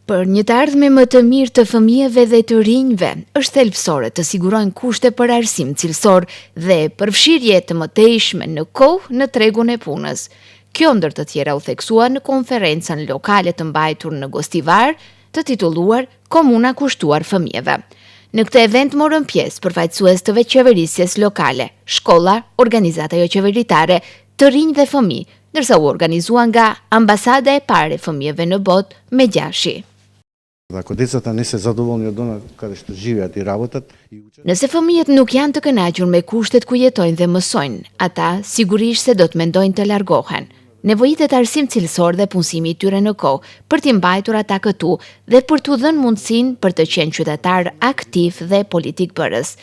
Për një të ardhme më të mirë të fëmijëve dhe të rinjve, është thelbësore të sigurojnë kushte për arsim cilësor dhe përfshirje të mëtejshme në kohë në tregun e punës. Kjo ndër të tjera u theksua në konferencën lokale të mbajtur në Gostivar, të titulluar Komuna kushtuar fëmijëve. Në këtë event morën pjesë përfaqësues të veçqeverisjes lokale, shkolla, organizata jo qeveritare, të rinj dhe fëmijë, ndërsa u organizuan nga Ambasada e parë e fëmijëve në botë me Gjashi. Ако децата не се задоволни од она каде што живеат и работат и учат. Nëse fëmijët nuk janë të kënaqur me kushtet ku jetojnë dhe mësojnë, ata sigurisht se do të mendojnë të largohen. Nevojitet arsim cilësor dhe punësimi i tyre në kohë për t'i mbajtur ata këtu dhe për t'u dhënë mundësinë për të qenë qytetar aktiv dhe politik bërës.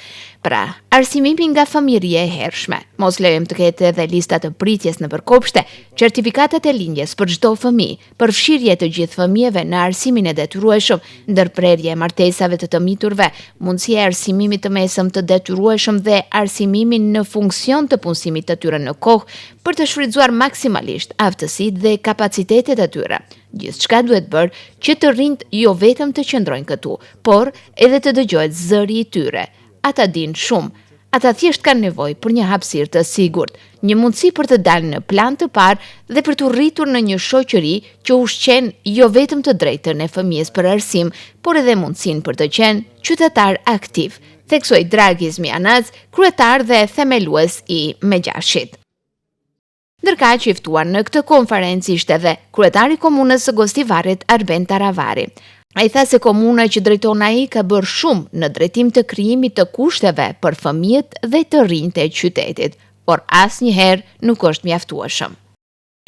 Pra, arsimimi nga familje e hershme, mos lejmë të ketë edhe lista të pritjes në përkopshte, certifikatat e lindjes për çdo fëmijë, përfshirje të gjithë fëmijëve në arsimin e detyrueshëm, ndërprerje e martesave të miturve, mundësia e arsimimit të mesëm të detyrueshëm dhe arsimimin në funksion të punësimit të tyre në kohë për të shfrytzuar maksimalisht aftësitë dhe kapacitetet e tyre. Gjithçka duhet bërë që të rinjt jo vetëm të qëndrojnë këtu, por edhe të dëgjohet zëri i tyre. Ata dinë shumë, ata thjesht kanë nevojë për një hapësirë të sigurt, një mundësi për të dalë në plan të parë dhe për të rritur në një shoqëri që ushqen jo vetëm të drejtën e fëmijës për arsim, por edhe mundësinë për të qenë qytetar aktiv, theksoi Dragis Mianaz, kryetar dhe themelues i Megjashit. Ndërkaq i ftuar në këtë konferencë ishte edhe kryetari i komunës së Gostivarit Arben Taravari. Ai tha se komuna që drejton ai ka bërë shumë në drejtim të krijimit të kushteve për fëmijët dhe të rinjtë e qytetit, por asnjëherë nuk është mjaftueshëm.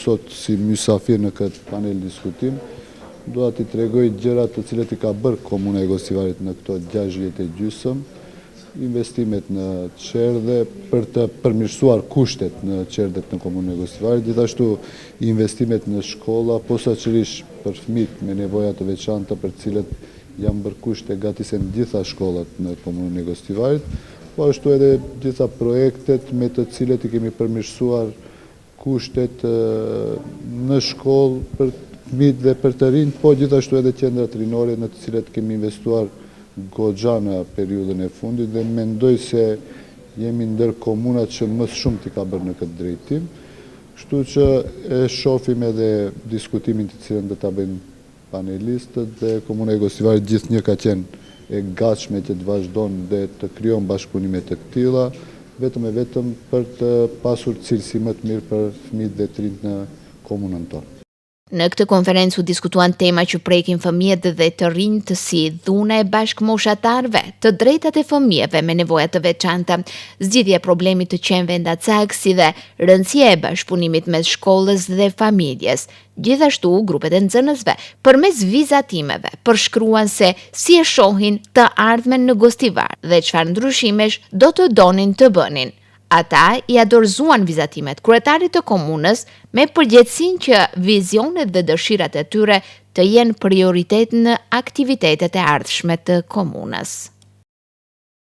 Sot si mysafir në këtë panel diskutim, dua t'i tregoj gjërat të cilat i ka bërë komuna e Gostivarit në këto 6 vjet e gjysmë, investimet në qerdhe për të përmirësuar kushtet në qerdhet në komunën e Gostivarit, gjithashtu investimet në shkolla, posaçërisht për fëmijët me nevoja të veçanta për cilët janë bërë kushte gatisen gjitha shkollat në komunën e Gostivarit, po ashtu edhe gjitha projektet me të cilët i kemi përmirësuar kushtet në shkollë për fëmijët dhe për të rinjt, po gjithashtu edhe qendrat rinore në të cilat kemi investuar goxha në periudhën e fundit dhe mendoj se jemi ndër komunat që më shumë t'i ka bërë në këtë drejtim. Kështu që e shohim edhe diskutimin të cilën do ta bëjnë panelistët dhe komuna e Gostivarit gjithnjë ka qenë e gatshme që të vazhdon dhe të krijon bashkëpunime të tilla, vetëm për të pasur cilësi më të mirë për fëmijët dhe të rinjt në komunën tonë. Në këtë konferencë u diskutuan tema që prekin fëmijët dhe të rinjt si dhuna e bashkëmoshatarëve, të drejtat e fëmijëve me nevoja të veçanta, zgjidhja e problemit të qenëve ndacak, si dhe rëndësia e bashkëpunimit mes shkollës dhe familjes. Gjithashtu, grupet e nxënësve, përmes vizatimeve, përshkruan se si e shohin të ardhmen në Gostivar dhe çfarë ndryshimesh do të donin të bënin. Ata i dorëzuan vizatimet kryetarit të komunës me përgjegjësinë që vizionet dhe dëshirat e tyre të jenë prioritet në aktivitetet e ardhshme të komunës.